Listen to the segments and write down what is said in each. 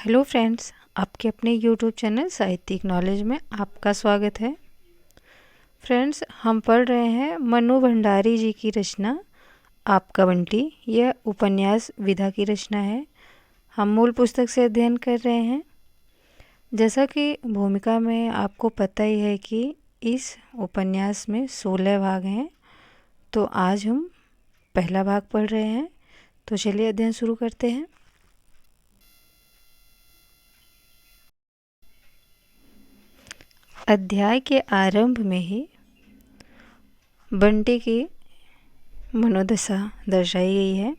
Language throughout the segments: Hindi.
हेलो फ्रेंड्स, आपके अपने यूट्यूब चैनल साहित्यिक नॉलेज में आपका स्वागत है। फ्रेंड्स, हम पढ़ रहे हैं मनु भंडारी जी की रचना आपका बंटी। यह उपन्यास विधा की रचना है। हम मूल पुस्तक से अध्ययन कर रहे हैं। जैसा कि भूमिका में आपको पता ही है कि इस उपन्यास में 16 भाग हैं, तो आज हम पहला भाग पढ़ रहे हैं। तो चलिए अध्ययन शुरू करते हैं। अध्याय के आरंभ में ही बंटी की मनोदशा दर्शाई गई है।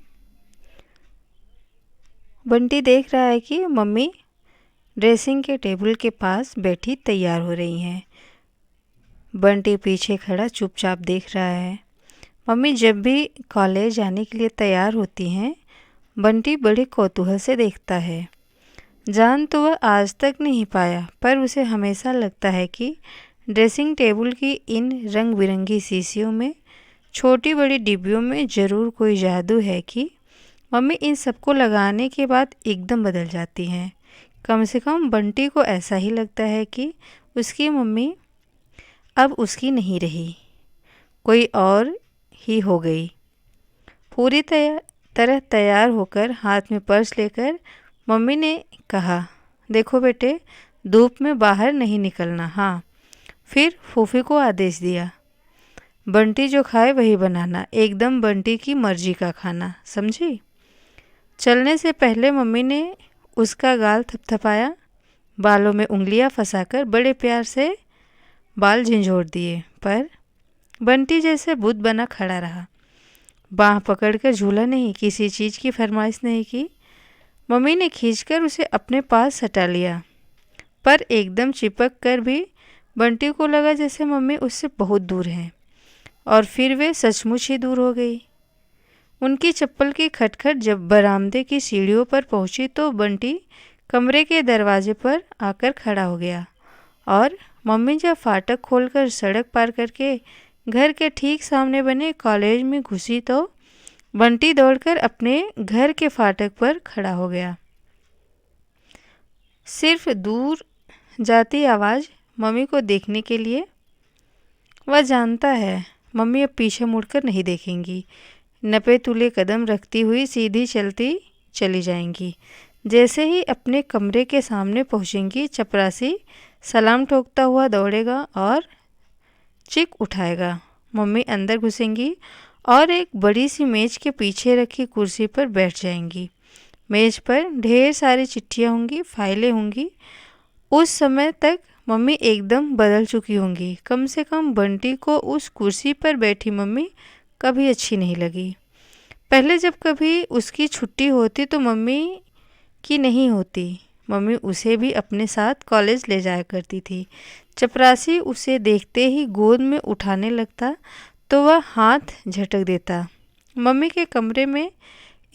बंटी देख रहा है कि मम्मी ड्रेसिंग के टेबल के पास बैठी तैयार हो रही हैं। बंटी पीछे खड़ा चुपचाप देख रहा है। मम्मी जब भी कॉलेज जाने के लिए तैयार होती हैं, बंटी बड़े कौतूहल से देखता है। जान तो वह आज तक नहीं पाया, पर उसे हमेशा लगता है कि ड्रेसिंग टेबल की इन रंग बिरंगी शीशियों में, छोटी बड़ी डिब्बियों में ज़रूर कोई जादू है कि मम्मी इन सबको लगाने के बाद एकदम बदल जाती हैं। कम से कम बंटी को ऐसा ही लगता है कि उसकी मम्मी अब उसकी नहीं रही, कोई और ही हो गई। पूरी तरह तैयार होकर हाथ में पर्स लेकर मम्मी ने कहा, देखो बेटे, धूप में बाहर नहीं निकलना। हाँ। फिर फूफी को आदेश दिया, बंटी जो खाए वही बनाना, एकदम बंटी की मर्जी का खाना, समझी। चलने से पहले मम्मी ने उसका गाल थपथपाया, बालों में उंगलियां फंसाकर बड़े प्यार से बाल झंझोड़ दिए, पर बंटी जैसे बुत बना खड़ा रहा। बाँह पकड़कर झूला नहीं, किसी चीज़ की फरमाइश नहीं की। मम्मी ने खींचकर उसे अपने पास सटा लिया, पर एकदम चिपक कर भी बंटी को लगा जैसे मम्मी उससे बहुत दूर है। और फिर वे सचमुच ही दूर हो गई। उनकी चप्पल की खटखट जब बरामदे की सीढ़ियों पर पहुंची तो बंटी कमरे के दरवाजे पर आकर खड़ा हो गया। और मम्मी जब फाटक खोलकर सड़क पार करके घर के ठीक सामने बने कॉलेज में घुसी तो बंटी दौड़कर अपने घर के फाटक पर खड़ा हो गया। सिर्फ दूर जाती आवाज़ मम्मी को देखने के लिए। वह जानता है मम्मी अब पीछे मुड़कर नहीं देखेंगी, नपे तुले कदम रखती हुई सीधी चलती चली जाएंगी। जैसे ही अपने कमरे के सामने पहुंचेंगी, चपरासी सलाम ठोकता हुआ दौड़ेगा और चिक उठाएगा। मम्मी अंदर घुसेंगी और एक बड़ी सी मेज के पीछे रखी कुर्सी पर बैठ जाएंगी। मेज पर ढेर सारी चिट्ठियाँ होंगी, फाइलें होंगी। उस समय तक मम्मी एकदम बदल चुकी होंगी। कम से कम बंटी को उस कुर्सी पर बैठी मम्मी कभी अच्छी नहीं लगी। पहले जब कभी उसकी छुट्टी होती तो मम्मी की नहीं होती, मम्मी उसे भी अपने साथ कॉलेज ले जाया करती थी। चपरासी उसे देखते ही गोद में उठाने लगता तो वह हाथ झटक देता। मम्मी के कमरे में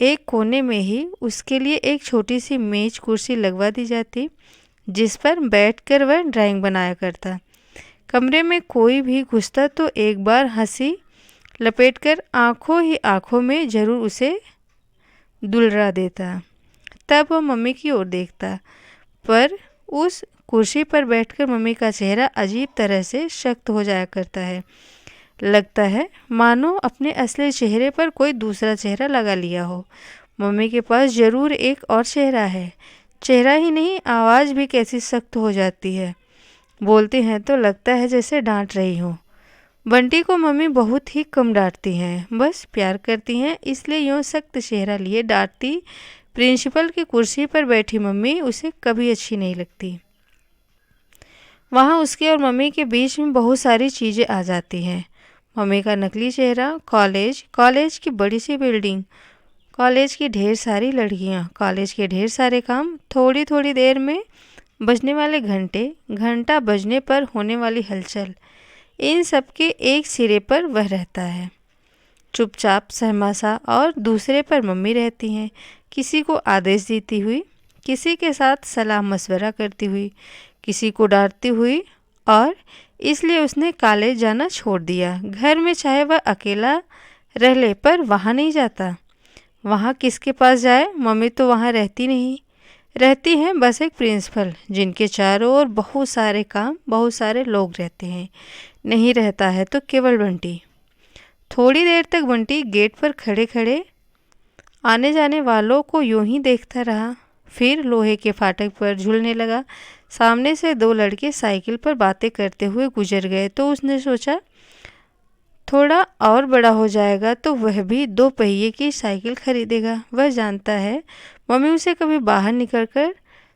एक कोने में ही उसके लिए एक छोटी सी मेज कुर्सी लगवा दी जाती, जिस पर बैठकर वह ड्राइंग बनाया करता। कमरे में कोई भी घुसता तो एक बार हंसी लपेटकर आंखों ही आंखों में जरूर उसे दुलरा देता। तब वह मम्मी की ओर देखता, पर उस कुर्सी पर बैठकर मम्मी का चेहरा अजीब तरह से सख्त हो जाया करता है। लगता है मानो अपने असली चेहरे पर कोई दूसरा चेहरा लगा लिया हो। मम्मी के पास जरूर एक और चेहरा है। चेहरा ही नहीं, आवाज़ भी कैसी सख्त हो जाती है। बोलती हैं तो लगता है जैसे डांट रही हो। बंटी को मम्मी बहुत ही कम डांटती हैं, बस प्यार करती हैं, इसलिए यूँ सख्त चेहरा लिए डांटती प्रिंसिपल की कुर्सी पर बैठी मम्मी उसे कभी अच्छी नहीं लगती। वहाँ उसके और मम्मी के बीच में बहुत सारी चीज़ें आ जाती हैं। मम्मी का नकली चेहरा, कॉलेज की बड़ी सी बिल्डिंग, कॉलेज की ढेर सारी लड़कियाँ, कॉलेज के ढेर सारे काम, थोड़ी थोड़ी देर में बजने वाले घंटे, घंटा बजने पर होने वाली हलचल, इन सब के एक सिरे पर वह रहता है, चुपचाप सहमा सा, और दूसरे पर मम्मी रहती हैं, किसी को आदेश देती हुई, किसी के साथ सलाह मशवरा करती हुई, किसी को डांटती हुई। और इसलिए उसने कॉलेज जाना छोड़ दिया। घर में चाहे वह अकेला रह ले, पर वहाँ नहीं जाता। वहाँ किसके पास जाए, मम्मी तो वहाँ रहती नहीं। रहती हैं बस एक प्रिंसिपल, जिनके चारों ओर बहुत सारे काम, बहुत सारे लोग रहते हैं। नहीं रहता है तो केवल बंटी। थोड़ी देर तक बंटी गेट पर खड़े खड़े आने जाने वालों को यूं ही देखता रहा। फिर लोहे के फाटक पर झूलने लगा। सामने से दो लड़के साइकिल पर बातें करते हुए गुजर गए तो उसने सोचा, थोड़ा और बड़ा हो जाएगा तो वह भी 2 पहिए की साइकिल खरीदेगा। वह जानता है मम्मी उसे कभी बाहर निकलकर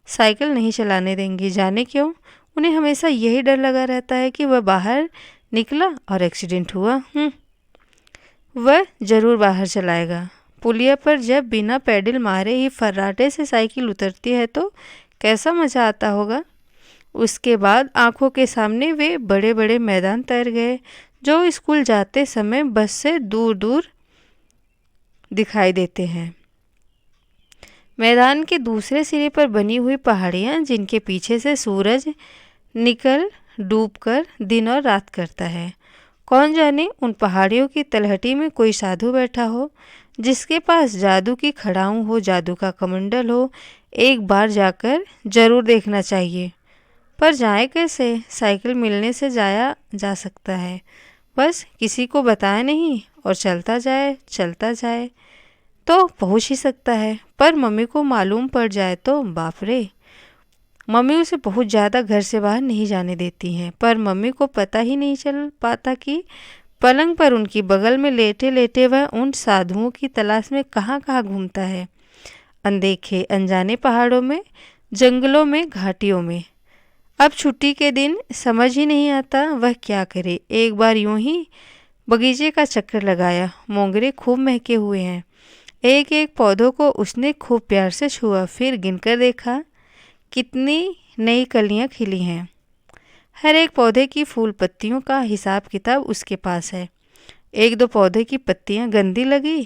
साइकिल नहीं चलाने देंगी। जाने क्यों, उन्हें हमेशा यही डर लगा रहता है कि वह बाहर निकला और एक्सीडेंट हुआ। वह ज़रूर बाहर चलाएगा। पुलिया पर जब बिना पैडल मारे ही फर्राटे से साइकिल उतरती है तो कैसा मज़ा आता होगा। उसके बाद आंखों के सामने वे बड़े बड़े मैदान तैर गए जो स्कूल जाते समय बस से दूर दूर दिखाई देते हैं। मैदान के दूसरे सिरे पर बनी हुई पहाड़ियाँ, जिनके पीछे से सूरज निकल डूब कर दिन और रात करता है। कौन जाने उन पहाड़ियों की तलहटी में कोई साधु बैठा हो, जिसके पास जादू की खड़ाऊँ हो, जादू का कमंडल हो। एक बार जाकर जरूर देखना चाहिए। पर जाए कैसे? साइकिल मिलने से जाया जा सकता है, बस किसी को बताए नहीं और चलता जाए तो पहुंच ही सकता है। पर मम्मी को मालूम पड़ जाए तो बाप रे। मम्मी उसे बहुत ज़्यादा घर से बाहर नहीं जाने देती हैं, पर मम्मी को पता ही नहीं चल पाता कि पलंग पर उनकी बगल में लेटे लेटे वह उन साधुओं की तलाश में कहाँ कहाँ घूमता है। अनदेखे अनजाने पहाड़ों में, जंगलों में, घाटियों में। अब छुट्टी के दिन समझ ही नहीं आता वह क्या करे। एक बार यूं ही बगीचे का चक्कर लगाया। मोंगरे खूब महके हुए हैं। एक एक पौधों को उसने खूब प्यार से छुआ। फिर गिनकर देखा कितनी नई कलियां खिली हैं। हर एक पौधे की फूल पत्तियों का हिसाब किताब उसके पास है। एक दो पौधे की पत्तियां गंदी लगी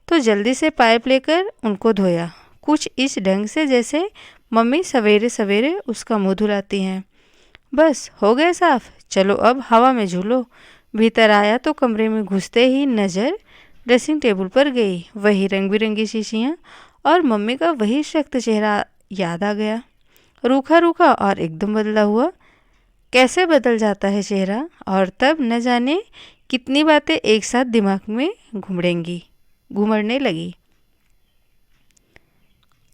तो जल्दी से पाइप लेकर उनको धोया, कुछ इस ढंग से जैसे मम्मी सवेरे सवेरे उसका मुंह धुलाती हैं। बस हो गए साफ, चलो अब हवा में झूलो। भीतर आया तो कमरे में घुसते ही नज़र ड्रेसिंग टेबल पर गई। वही रंग बिरंगी शीशियाँ और मम्मी का वही सख्त चेहरा याद आ गया। रूखा रूखा और एकदम बदला हुआ। कैसे बदल जाता है चेहरा, और तब न जाने कितनी बातें एक साथ दिमाग में घुमड़ने लगी।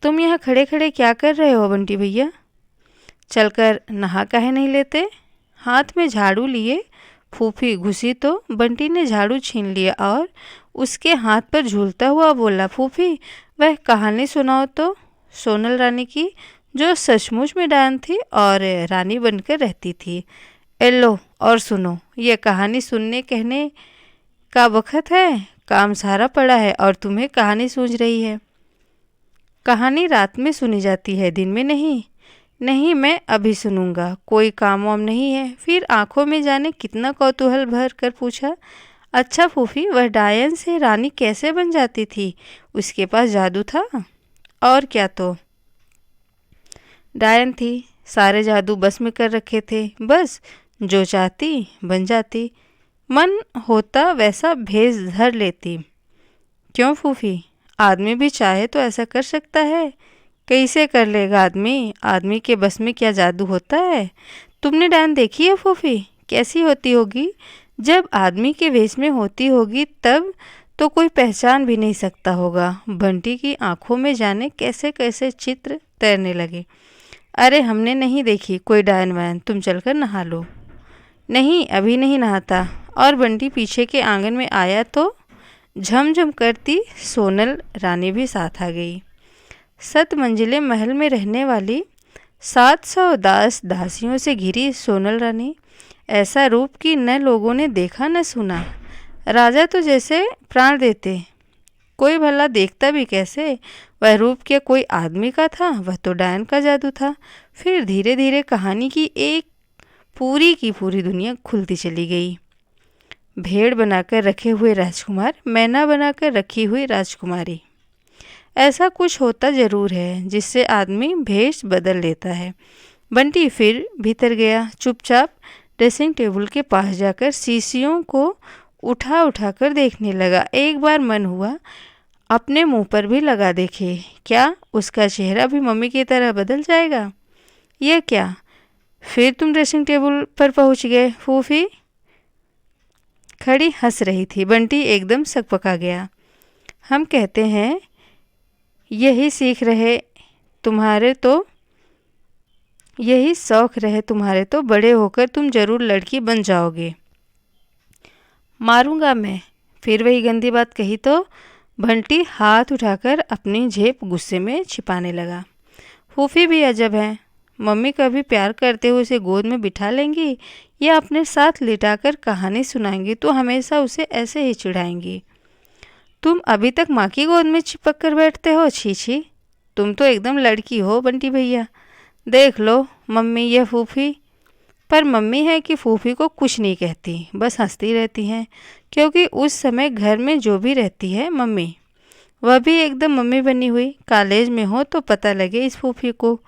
तुम यहाँ खड़े खड़े क्या कर रहे हो बंटी भैया? चलकर नहा काहे नहीं लेते? हाथ में झाड़ू लिए फूफी घुसी तो बंटी ने झाड़ू छीन लिया और उसके हाथ पर झूलता हुआ बोला, फूफी वह कहानी सुनाओ तो, सोनल रानी की, जो सचमुच में डायन थी और रानी बनकर रहती थी। एलो और सुनो, ये कहानी सुनने कहने का वक्त है। काम सारा पड़ा है और तुम्हें कहानी सूझ रही है। कहानी रात में सुनी जाती है, दिन में नहीं। नहीं, मैं अभी सुनूंगा, कोई काम वाम नहीं है। फिर आंखों में जाने कितना कौतूहल भर कर पूछा, अच्छा फूफी वह डायन से रानी कैसे बन जाती थी? उसके पास जादू था? और क्या, तो डायन थी, सारे जादू बस में कर रखे थे, बस जो चाहती बन जाती, मन होता वैसा भेष धर लेती। क्यों फूफी, आदमी भी चाहे तो ऐसा कर सकता है? कैसे कर लेगा आदमी? आदमी के बस में क्या जादू होता है? तुमने डायन देखी है फूफी? कैसी होती होगी? जब आदमी के वेश में होती होगी तब तो कोई पहचान भी नहीं सकता होगा। बंटी की आंखों में जाने कैसे कैसे चित्र तैरने लगे। अरे हमने नहीं देखी कोई डायन वायन, तुम चलकर नहा लो। नहीं, अभी नहीं नहाता। और बंटी पीछे के आंगन में आया तो झमझम करती सोनल रानी भी साथ आ गई। 7 मंजिले महल में रहने वाली 700 दास दासियों से घिरी सोनल रानी, ऐसा रूप कि न लोगों ने देखा न सुना। राजा तो जैसे प्राण देते, कोई भला देखता भी कैसे? वह रूप क्या कोई आदमी का था? वह तो डायन का जादू था। फिर धीरे धीरे कहानी की एक पूरी की पूरी दुनिया खुलती चली गई। भेड़ बनाकर रखे हुए राजकुमार, मैना बनाकर रखी हुई राजकुमारी, ऐसा कुछ होता ज़रूर है जिससे आदमी भेष बदल लेता है। बंटी फिर भीतर गया, चुपचाप ड्रेसिंग टेबल के पास जाकर शीशियों को उठा उठा कर देखने लगा। एक बार मन हुआ अपने मुंह पर भी लगा देखे। क्या उसका चेहरा भी मम्मी की तरह बदल जाएगा? यह क्या? फिर तुम ड्रेसिंग टेबल पर पहुंच गए। फूफी खड़ी हंस रही थी। बंटी एकदम सकपका गया। हम कहते हैं यही सीख रहे तुम्हारे तो यही शौक रहे तुम्हारे तो बड़े होकर तुम जरूर लड़की बन जाओगे। मारूंगा मैं। फिर वही गंदी बात कही तो? बंटी हाथ उठाकर अपनी झेप गुस्से में छिपाने लगा। फूफी भी अजब है। मम्मी कभी प्यार करते हुए उसे गोद में बिठा लेंगी या अपने साथ लिटाकर कहानी सुनाएंगी तो हमेशा उसे ऐसे ही चिढ़ाएंगी। तुम अभी तक माँ की गोद में चिपक कर बैठते हो? छी छी, तुम तो एकदम लड़की हो बंटी भैया। देख लो मम्मी यह फूफी। पर मम्मी है कि फूफी को कुछ नहीं कहती, बस हंसती रहती हैं, क्योंकि उस समय घर में जो भी रहती है मम्मी, वह भी एकदम मम्मी बनी हुई। कॉलेज में हो तो पता लगे इस फूफी को,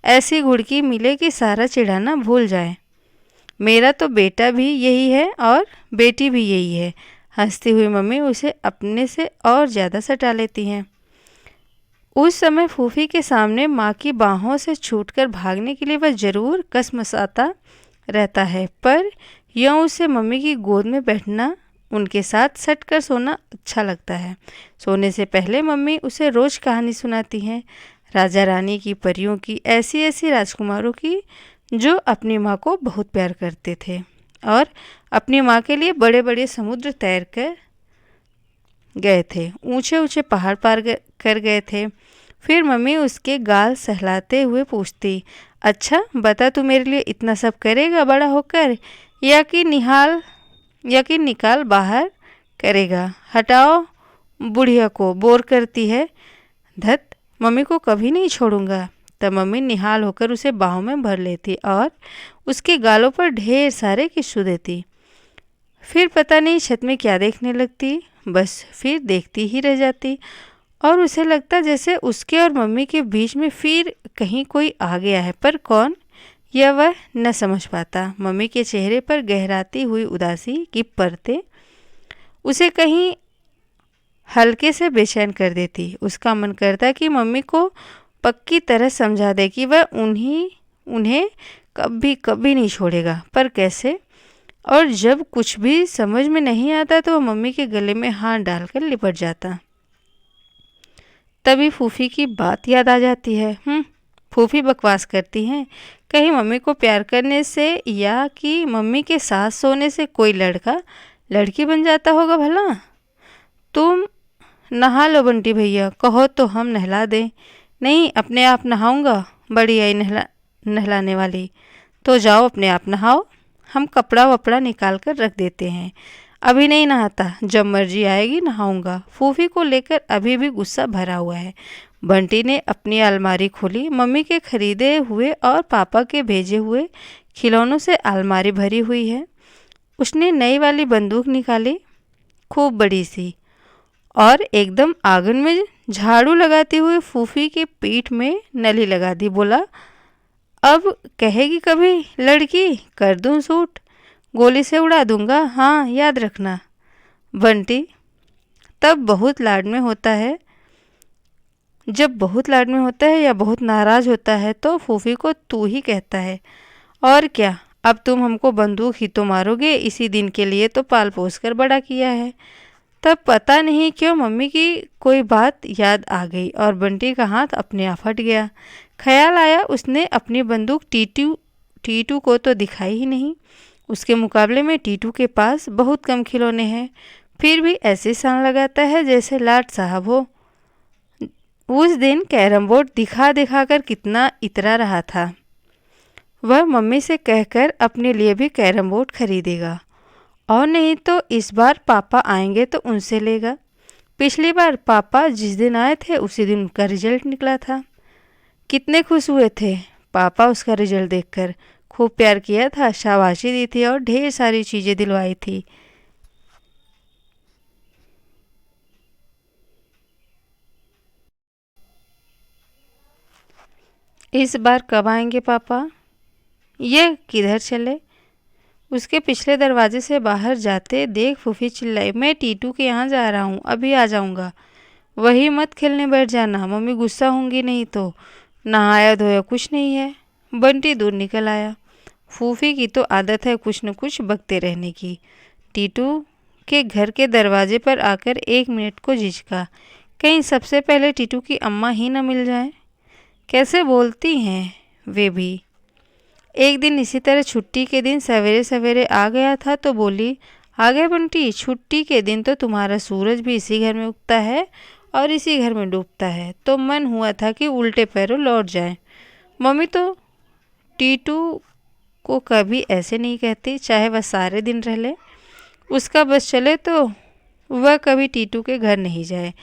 ऐसी घुड़की मिले कि सारा चिढ़ाना भूल जाए। मेरा तो बेटा भी यही है और बेटी भी यही है। हंसती हुई मम्मी उसे अपने से और ज़्यादा सटा लेती हैं। उस समय फूफी के सामने माँ की बाहों से छूटकर भागने के लिए वह जरूर कसमसाता रहता है, पर यूँ उसे मम्मी की गोद में बैठना, उनके साथ सट कर सोना अच्छा लगता है। सोने से पहले मम्मी उसे रोज़ कहानी सुनाती हैं, राजा रानी की, परियों की, ऐसी ऐसी राजकुमारों की जो अपनी माँ को बहुत प्यार करते थे और अपनी माँ के लिए बड़े बड़े समुद्र तैर कर गए थे, ऊंचे ऊंचे पहाड़ पार कर गए थे। फिर मम्मी उसके गाल सहलाते हुए पूछती, अच्छा बता तू मेरे लिए इतना सब करेगा बड़ा होकर, या कि निकाल बाहर करेगा? हटाओ बुढ़िया को, बोर करती है। धत, मम्मी को कभी नहीं छोड़ूंगा। तब मम्मी निहाल होकर उसे बाहों में भर लेती और उसके गालों पर ढेर सारे किस्सू देती। फिर पता नहीं छत में क्या देखने लगती, बस फिर देखती ही रह जाती और उसे लगता जैसे उसके और मम्मी के बीच में फिर कहीं कोई आ गया है, पर कौन, यह वह न समझ पाता। मम्मी के चेहरे पर गहराती हुई उदासी की परतें उसे कहीं हल्के से बेचैन कर देती। उसका मन करता कि मम्मी को पक्की तरह समझा दे कि वह उन्हें कभी कभी नहीं छोड़ेगा, पर कैसे? और जब कुछ भी समझ में नहीं आता तो वह मम्मी के गले में हाथ डालकर लिपट जाता। तभी फूफी की बात याद आ जाती है। फूफी बकवास करती हैं। कहीं मम्मी को प्यार करने से या कि मम्मी के साथ सोने से कोई लड़का लड़की बन जाता होगा भला? तुम नहा लो बंटी भैया, कहो तो हम नहला दें। नहीं, अपने आप नहाऊंगा, बड़ी आई नहलाने वाली। तो जाओ अपने आप नहाओ, हम कपड़ा वपड़ा निकाल कर रख देते हैं। अभी नहीं नहाता, जब मर्जी आएगी नहाऊंगा। फूफी को लेकर अभी भी गुस्सा भरा हुआ है। बंटी ने अपनी अलमारी खोली। मम्मी के खरीदे हुए और पापा के भेजे हुए खिलौनों से अलमारी भरी हुई है। उसने नई वाली बंदूक निकाली, खूब बड़ी सी, और एकदम आंगन में झाड़ू लगाती हुई फूफी की पीठ में नली लगा दी। बोला, अब कहेगी कभी लड़की, कर दूं सूट, गोली से उड़ा दूंगा, हाँ याद रखना। बंटी तब बहुत लाड में होता है, जब बहुत लाड में होता है या बहुत नाराज़ होता है तो फूफी को तू ही कहता है। और क्या, अब तुम हमको बंदूक ही तो मारोगे, इसी दिन के लिए तो पाल पोस कर बड़ा किया है। तब पता नहीं क्यों मम्मी की कोई बात याद आ गई और बंटी का हाथ अपने आप हट गया। ख्याल आया उसने अपनी बंदूक टीटू को तो दिखाई ही नहीं। उसके मुकाबले में टीटू के पास बहुत कम खिलौने हैं, फिर भी ऐसे सान लगाता है जैसे लाट साहब हो। उस दिन कैरम बोर्ड दिखा दिखा कर कितना इतरा रहा था। वह मम्मी से कहकर अपने लिए भी कैरम बोर्ड खरीदेगा, और नहीं तो इस बार पापा आएंगे तो उनसे लेगा। पिछली बार पापा जिस दिन आए थे उसी दिन उनका रिजल्ट निकला था। कितने खुश हुए थे पापा उसका रिजल्ट देखकर। खूब प्यार किया था, शाबाशी दी थी और ढेर सारी चीज़ें दिलवाई थी। इस बार कब आएंगे पापा? ये किधर चले? उसके पिछले दरवाजे से बाहर जाते देख फूफी चिल्लाई, मैं टीटू के यहाँ जा रहा हूँ, अभी आ जाऊँगा। वही मत खेलने बैठ जाना, मम्मी गुस्सा होंगी नहीं तो। नहाया धोया कुछ नहीं है। बंटी दूर निकल आया। फूफी की तो आदत है कुछ न कुछ बकते रहने की। टीटू के घर के दरवाजे पर आकर 1 मिनट को झिझका, कहीं सबसे पहले टीटू की अम्मा ही न मिल जाए। कैसे बोलती हैं वे भी। एक दिन इसी तरह छुट्टी के दिन सवेरे सवेरे आ गया था तो बोली, आ गए बंटी, छुट्टी के दिन तो तुम्हारा सूरज भी इसी घर में उगता है और इसी घर में डूबता है, तो मन हुआ था कि उल्टे पैरों लौट जाए। मम्मी तो टीटू को कभी ऐसे नहीं कहती, चाहे वह सारे दिन रह ले। उसका बस चले तो वह कभी टीटू के घर नहीं जाए।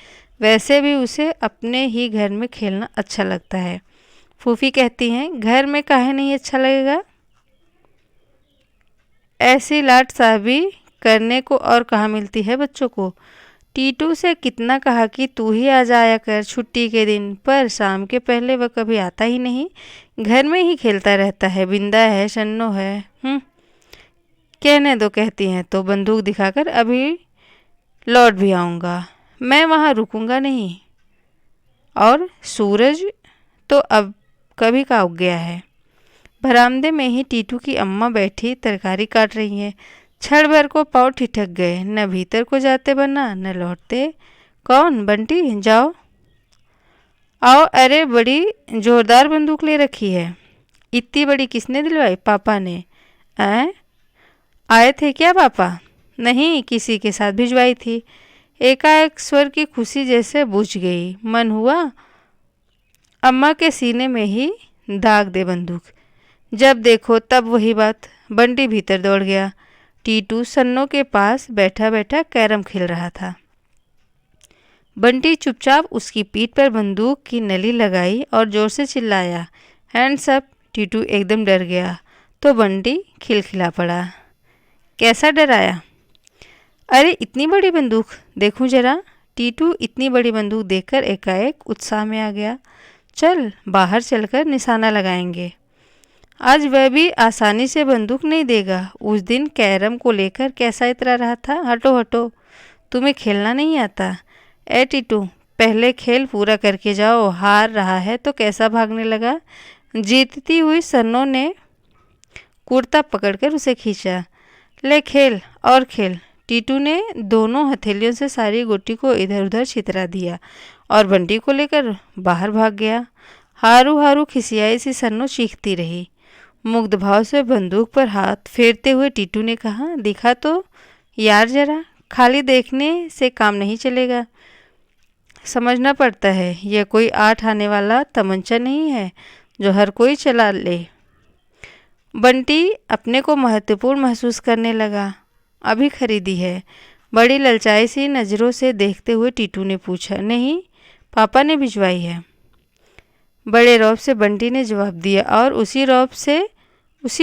वैसे भी उसे अपने ही घर में खेलना अच्छा लगता है। फूफी कहती हैं, घर में काहे नहीं अच्छा लगेगा। ऐसी लाट साहबी करने को और कहाँ मिलती है बच्चों को। टीटू से कितना कहा कि तू ही आ जाया कर छुट्टी के दिन, पर शाम के पहले वह कभी आता ही नहीं। घर में ही खेलता रहता है, बिंदा है, शन्नो है। कहने दो, कहती हैं तो बंदूक दिखाकर अभी लौट भी आऊँगा, मैं वहाँ रुकूंगा नहीं। और सूरज तो अब कभी का उग गया है। बरामदे में ही टीटू की अम्मा बैठी तरकारी काट रही हैं। क्षण भर को पाँव ठिठक गए, न भीतर को जाते बना न लौटते। कौन बंटी, जाओ आओ। अरे बड़ी जोरदार बंदूक ले रखी है। इतनी बड़ी किसने दिलवाई, पापा ने। आए थे क्या पापा। नहीं, किसी के साथ भिजवाई थी। एकाएक स्वर की खुशी जैसे बुझ गई। मन हुआ अम्मा के सीने में ही दाग दे बंदूक। जब देखो तब वही बात। बंटी भीतर दौड़ गया। टीटू सन्नो के पास बैठा बैठा कैरम खेल रहा था। बंटी चुपचाप उसकी पीठ पर बंदूक की नली लगाई और जोर से चिल्लाया, हैंड्स अप। टीटू एकदम डर गया तो बंटी खिलखिला पड़ा। कैसा डराया। अरे इतनी बड़ी बंदूक, देखूं जरा। टीटू इतनी बड़ी बंदूक देखकर एकाएक उत्साह में आ गया। चल बाहर चलकर निशाना लगाएंगे। आज वह भी आसानी से बंदूक नहीं देगा। उस दिन कैरम को लेकर कैसा इतरा रहा था। हटो हटो, तुम्हें खेलना नहीं आता। ए टीटू, पहले खेल पूरा करके जाओ। हार रहा है तो कैसा भागने लगा। जीतती हुई सन्नो ने कुर्ता पकड़कर उसे खींचा। ले खेल और खेल। टीटू ने दोनों हथेलियों से सारी गोटी को इधर उधर छितरा दिया और बंटी को लेकर बाहर भाग गया। हारू हारू खिसियाई सी सन्नो चीखती रही। मुग्ध भाव से बंदूक पर हाथ फेरते हुए टीटू ने कहा, दिखा तो यार जरा, खाली देखने से काम नहीं चलेगा। समझना पड़ता है, यह कोई 8 आने वाला तमंचा नहीं है जो हर कोई चला ले। बंटी अपने को महत्वपूर्ण महसूस करने लगा। अभी खरीदी है। बड़ी ललचाई सी नज़रों से देखते हुए टीटू ने पूछा, नहीं, पापा ने भिजवाई है। बड़े रौब से बंटी ने जवाब दिया और उसी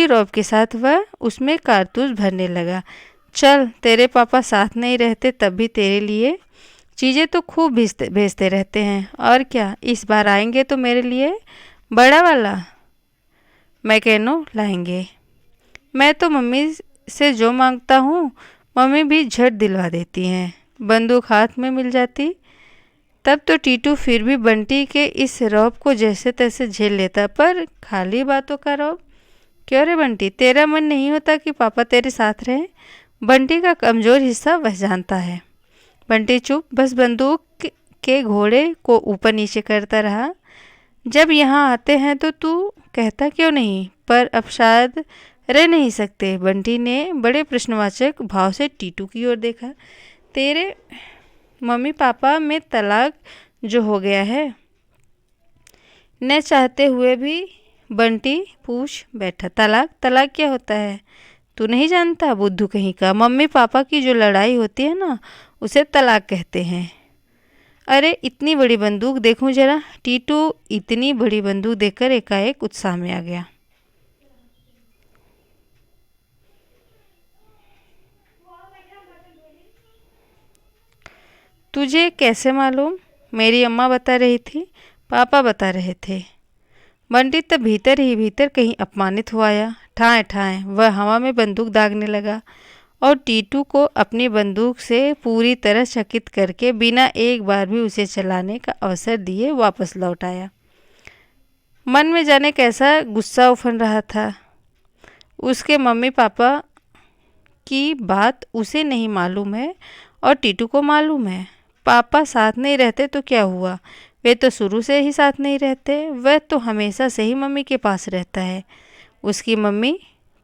रौब के साथ वह उसमें कारतूस भरने लगा। चल, तेरे पापा साथ नहीं रहते तब भी तेरे लिए चीज़ें तो खूब भेजते रहते हैं। और क्या, इस बार आएंगे तो मेरे लिए बड़ा वाला मैकेनो लाएंगे। मैं तो मम्मी से जो मांगता हूँ मम्मी भी झट दिलवा देती हैं। बंदूक हाथ में मिल जाती तब तो टीटू फिर भी बंटी के इस रौब को जैसे तैसे झेल लेता, पर खाली बातों का रौब। क्यों रे बंटी, तेरा मन नहीं होता कि पापा तेरे साथ रहे। बंटी का कमज़ोर हिस्सा वह जानता है। बंटी चुप, बस बंदूक के घोड़े को ऊपर नीचे करता रहा। जब यहाँ आते हैं तो तू कहता क्यों नहीं, पर अब शायद रह नहीं सकते। बंटी ने बड़े प्रश्नवाचक भाव से टीटू की ओर देखा। तेरे मम्मी पापा में तलाक जो हो गया है। न चाहते हुए भी बंटी पूछ बैठा, तलाक क्या होता है। तू नहीं जानता, बुद्धू कहीं का। मम्मी पापा की जो लड़ाई होती है ना, उसे तलाक कहते हैं। अरे इतनी बड़ी बंदूक देखूं जरा। टीटू इतनी बड़ी बंदूक देखकर एकाएक उत्साह में आ गया। तुझे कैसे मालूम। मेरी अम्मा बता रही थी, पापा बता रहे थे। बंटी तब भीतर ही भीतर कहीं अपमानित हुआ या ठाएं ठाएं वह हवा में बंदूक दागने लगा और टीटू को अपनी बंदूक से पूरी तरह चकित करके बिना एक बार भी उसे चलाने का अवसर दिए वापस लौट आया। मन में जाने कैसा गुस्सा उफन रहा था। उसके मम्मी पापा की बात उसे नहीं मालूम है और टीटू को मालूम है। पापा साथ नहीं रहते तो क्या हुआ, वे तो शुरू से ही साथ नहीं रहते। वह तो हमेशा से ही मम्मी के पास रहता है। उसकी मम्मी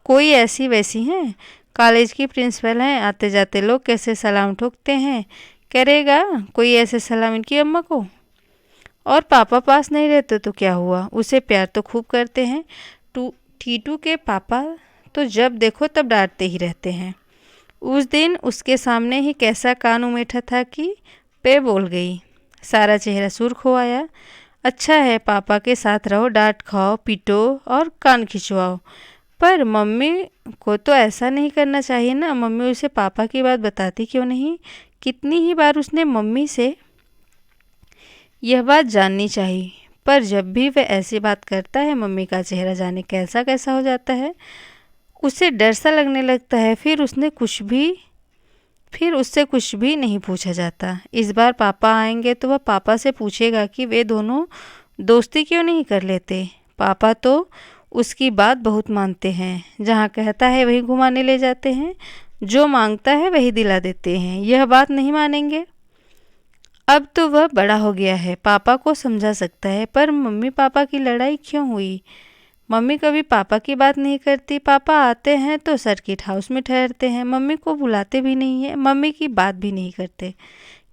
कोई ऐसी वैसी हैं, कॉलेज की प्रिंसिपल हैं। आते जाते लोग कैसे सलाम ठोकते हैं, करेगा कोई ऐसे सलाम इनकी अम्मा को। और पापा पास नहीं रहते तो क्या हुआ, उसे प्यार तो खूब करते हैं। टीटू के पापा तो जब देखो तब डांटते ही रहते हैं। उस दिन उसके सामने ही कैसा कान उमेठा था कि पे बोल गई। सारा चेहरा सुर्ख हो आया। अच्छा है, पापा के साथ रहो, डांट खाओ, पीटो और कान खिंचवाओ, पर मम्मी को तो ऐसा नहीं करना चाहिए ना। मम्मी उसे पापा की बात बताती क्यों नहीं? कितनी ही बार उसने मम्मी से यह बात जाननी चाहिए, पर जब भी वह ऐसी बात करता है मम्मी का चेहरा जाने कैसा कैसा हो जाता है। उसे डर सा लगने लगता है। फिर उससे कुछ भी नहीं पूछा जाता। इस बार पापा आएंगे तो वह पापा से पूछेगा कि वे दोनों दोस्ती क्यों नहीं कर लेते। पापा तो उसकी बात बहुत मानते हैं, जहाँ कहता है वही घुमाने ले जाते हैं, जो मांगता है वही दिला देते हैं। यह बात नहीं मानेंगे। अब तो वह बड़ा हो गया है, पापा को समझा सकता है, पर मम्मी पापा की लड़ाई क्यों हुई? मम्मी कभी पापा की बात नहीं करती। पापा आते हैं तो सर्किट हाउस में ठहरते हैं, मम्मी को बुलाते भी नहीं है, मम्मी की बात भी नहीं करते।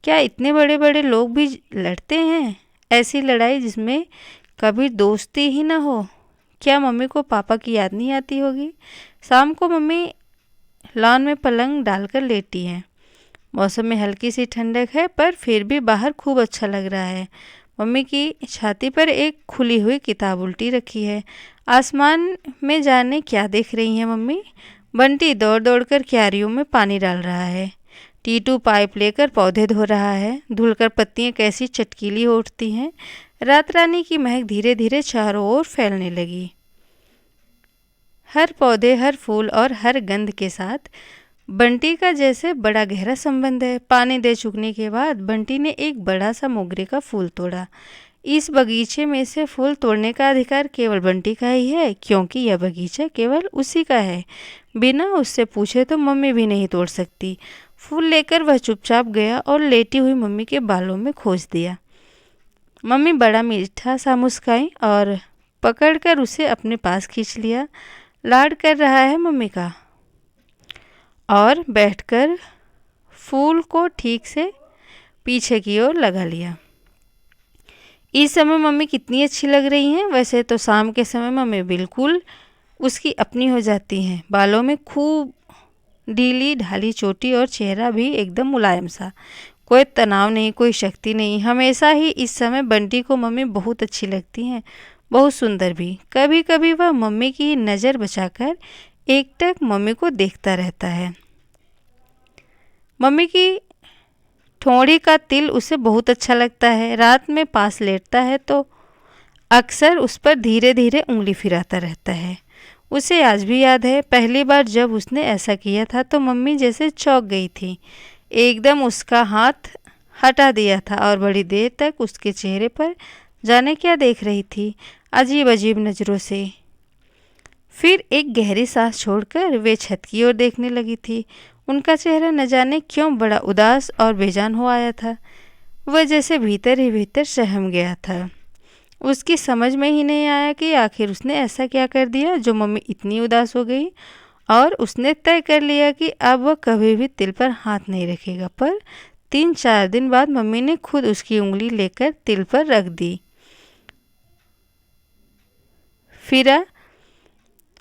क्या इतने बड़े बड़े लोग भी लड़ते हैं ऐसी लड़ाई जिसमें कभी दोस्ती ही ना हो? क्या मम्मी को पापा की याद नहीं आती होगी? शाम को मम्मी लॉन में पलंग डालकर लेटी हैं। मौसम में हल्की सी ठंडक है, पर फिर भी बाहर खूब अच्छा लग रहा है। मम्मी की छाती पर एक खुली हुई किताब उल्टी रखी है। आसमान में जाने क्या देख रही हैं मम्मी? बंटी दौड़ दौड़ कर क्यारियों में पानी डाल रहा है। टीटू पाइप लेकर पौधे धो रहा है। धुलकर पत्तियां कैसी चटकीली उठती हैं। रात रानी की महक धीरे धीरे चारों ओर फैलने लगी। हर पौधे, हर फूल और हर गंध के साथ बंटी का जैसे बड़ा गहरा संबंध है। पानी दे चुकने के बाद बंटी ने एक बड़ा सा मोगरे का फूल तोड़ा। इस बगीचे में से फूल तोड़ने का अधिकार केवल बंटी का ही है, क्योंकि यह बगीचा केवल उसी का है। बिना उससे पूछे तो मम्मी भी नहीं तोड़ सकती। फूल लेकर वह चुपचाप गया और लेटी हुई मम्मी के बालों में खोज दिया। मम्मी बड़ा मीठा सा मुस्काई और पकड़कर उसे अपने पास खींच लिया। लाड कर रहा है मम्मी का। और बैठकर फूल को ठीक से पीछे की ओर लगा लिया। इस समय मम्मी कितनी अच्छी लग रही हैं। वैसे तो शाम के समय मम्मी बिल्कुल उसकी अपनी हो जाती हैं। बालों में खूब ढीली ढाली चोटी और चेहरा भी एकदम मुलायम सा। कोई तनाव नहीं, कोई शक्ति नहीं। हमेशा ही इस समय बंटी को मम्मी बहुत अच्छी लगती हैं, बहुत सुंदर भी। कभी कभी वह मम्मी की नज़र बचाकर एकटक मम्मी को देखता रहता है। मम्मी की ठोड़ी का तिल उसे बहुत अच्छा लगता है। रात में पास लेटता है तो अक्सर उस पर धीरे धीरे उंगली फिराता रहता है। उसे आज भी याद है, पहली बार जब उसने ऐसा किया था तो मम्मी जैसे चौंक गई थी। एकदम उसका हाथ हटा दिया था और बड़ी देर तक उसके चेहरे पर जाने क्या देख रही थी, अजीब अजीब नज़रों से। फिर एक गहरी सांस छोड़कर वे छत की ओर देखने लगी थी। उनका चेहरा न जाने क्यों बड़ा उदास और बेजान हो आया था। वह जैसे भीतर ही भीतर सहम गया था। उसकी समझ में ही नहीं आया कि आखिर उसने ऐसा क्या कर दिया जो मम्मी इतनी उदास हो गई। और उसने तय कर लिया कि अब वह कभी भी तिल पर हाथ नहीं रखेगा। पर 3-4 दिन बाद मम्मी ने खुद उसकी उंगली लेकर तिल पर रख दी। फिरा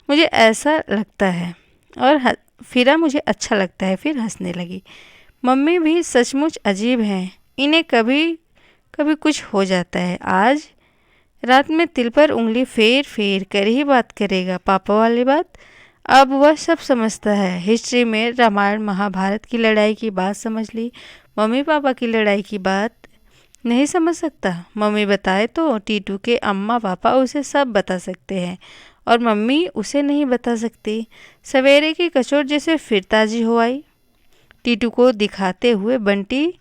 मुझे ऐसा लगता है और फिरा मुझे अच्छा लगता है। फिर हंसने लगी। मम्मी भी सचमुच अजीब हैं, इन्हें कभी कभी कुछ हो जाता है। आज रात में तिल पर उंगली फेर फेर कर ही बात करेगा, पापा वाली बात। अब वह सब समझता है। हिस्ट्री में रामायण महाभारत की लड़ाई की बात समझ ली, मम्मी पापा की लड़ाई की बात नहीं समझ सकता। मम्मी बताए तो टीटू के अम्मा पापा उसे सब बता सकते हैं और मम्मी उसे नहीं बता सकती। सवेरे की कचोट जैसे फिर ताज़ी हो आई। टीटू को दिखाते हुए बंटी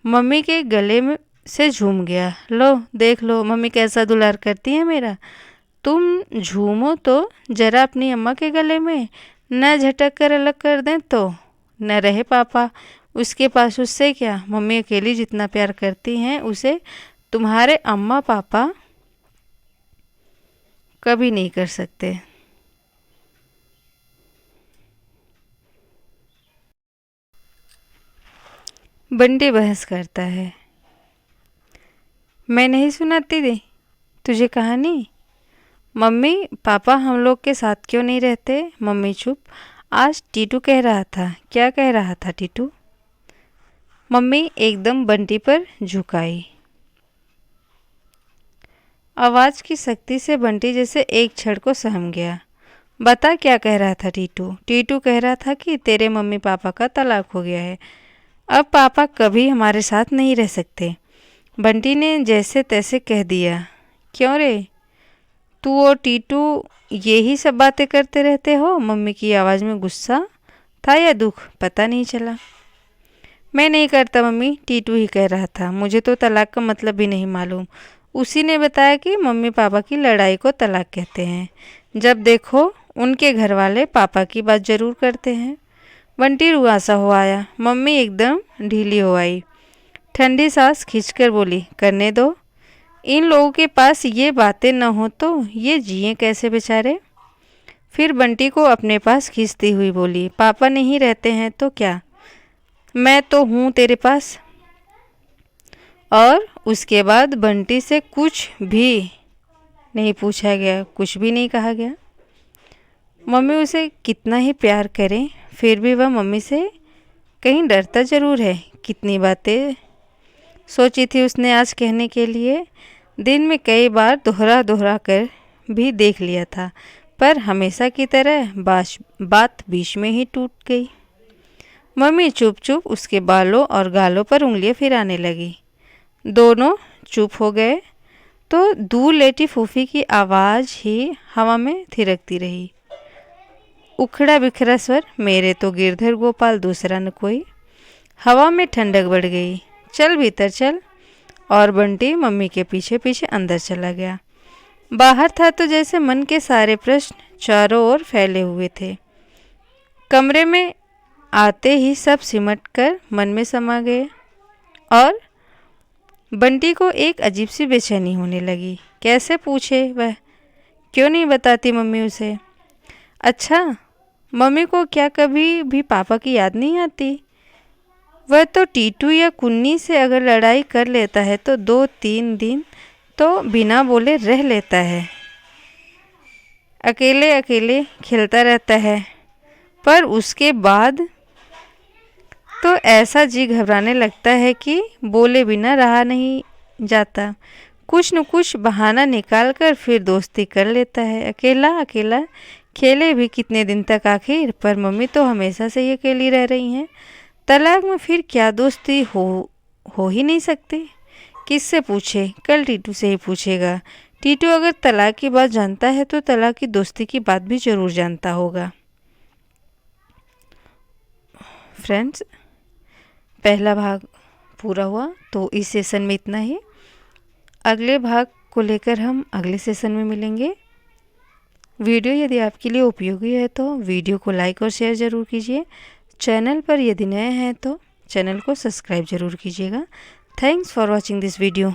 मम्मी के गले में से झूम गया। लो देख लो मम्मी कैसा दुलार करती है मेरा। तुम झूमो तो जरा अपनी अम्मा के गले में, न झटक कर अलग कर दें तो न रहे पापा उसके पास। उससे क्या, मम्मी अकेली जितना प्यार करती हैं उसे तुम्हारे अम्मा पापा कभी नहीं कर सकते। बंटी बहस करता है। मैं नहीं सुनाती थी तुझे कहानी? मम्मी पापा हम लोग के साथ क्यों नहीं रहते? मम्मी चुप। आज टीटू कह रहा था। क्या कह रहा था टीटू? मम्मी एकदम बंटी पर झुकाई। आवाज़ की शक्ति से बंटी जैसे एक क्षण को सहम गया। बता क्या कह रहा था टीटू? टीटू कह रहा था कि तेरे मम्मी पापा का तलाक हो गया है, अब पापा कभी हमारे साथ नहीं रह सकते। बंटी ने जैसे तैसे कह दिया। क्यों रे, तू और टीटू यही सब बातें करते रहते हो? मम्मी की आवाज़ में गुस्सा था या दुख पता नहीं चला। मैं नहीं करता मम्मी, टीटू ही कह रहा था। मुझे तो तलाक का मतलब भी नहीं मालूम। उसी ने बताया कि मम्मी पापा की लड़ाई को तलाक कहते हैं। जब देखो उनके घर वाले पापा की बात ज़रूर करते हैं। बंटी रुआसा हो आया। मम्मी एकदम ढीली हो आई। ठंडी सांस खींचकर बोली, करने दो। इन लोगों के पास ये बातें न हो तो ये जिए कैसे बेचारे? फिर बंटी को अपने पास खींचती हुई बोली, पापा नहीं रहते हैं तो क्या, मैं तो हूँ तेरे पास। और उसके बाद बंटी से कुछ भी नहीं पूछा गया, कुछ भी नहीं कहा गया। मम्मी उसे कितना ही प्यार करें फिर भी वह मम्मी से कहीं डरता ज़रूर है। कितनी बातें सोची थी उसने आज कहने के लिए। दिन में कई बार दोहरा दोहरा कर भी देख लिया था, पर हमेशा की तरह बात बीच में ही टूट गई। मम्मी चुप चुप उसके बालों और गालों पर उंगलियां फिराने लगी। दोनों चुप हो गए तो दूर लेटी फूफी की आवाज़ ही हवा में थिरकती रही। उखड़ा बिखरा स्वर, मेरे तो गिरधर गोपाल दूसरा न कोई। हवा में ठंडक बढ़ गई। चल भीतर चल। और बंटी मम्मी के पीछे पीछे अंदर चला गया। बाहर था तो जैसे मन के सारे प्रश्न चारों ओर फैले हुए थे। कमरे में आते ही सब सिमट कर मन में समा गए और बंटी को एक अजीब सी बेचैनी होने लगी। कैसे पूछे वह? क्यों नहीं बताती मम्मी उसे? अच्छा, मम्मी को क्या कभी भी पापा की याद नहीं आती? वह तो टीटू या कुन्नी से अगर लड़ाई कर लेता है तो 2-3 दिन तो बिना बोले रह लेता है। अकेले अकेले खेलता रहता है, पर उसके बाद तो ऐसा जी घबराने लगता है कि बोले बिना रहा नहीं जाता। कुछ न कुछ बहाना निकाल कर फिर दोस्ती कर लेता है। अकेला अकेला खेले भी कितने दिन तक आखिर? पर मम्मी तो हमेशा से ही अकेली रह रही हैं। तलाक में फिर क्या दोस्ती हो ही नहीं सकती। किससे पूछे? कल टीटू से ही पूछेगा। टीटू अगर तलाक की बात जानता है तो तलाक की दोस्ती की बात भी ज़रूर जानता होगा। फ्रेंड्स, पहला भाग पूरा हुआ तो इस सेशन में इतना ही। अगले भाग को लेकर हम अगले सेशन में मिलेंगे। वीडियो यदि आपके लिए उपयोगी है तो वीडियो को लाइक और शेयर ज़रूर कीजिए। चैनल पर यदि नए हैं तो चैनल को सब्सक्राइब ज़रूर कीजिएगा। Thanks for watching this video.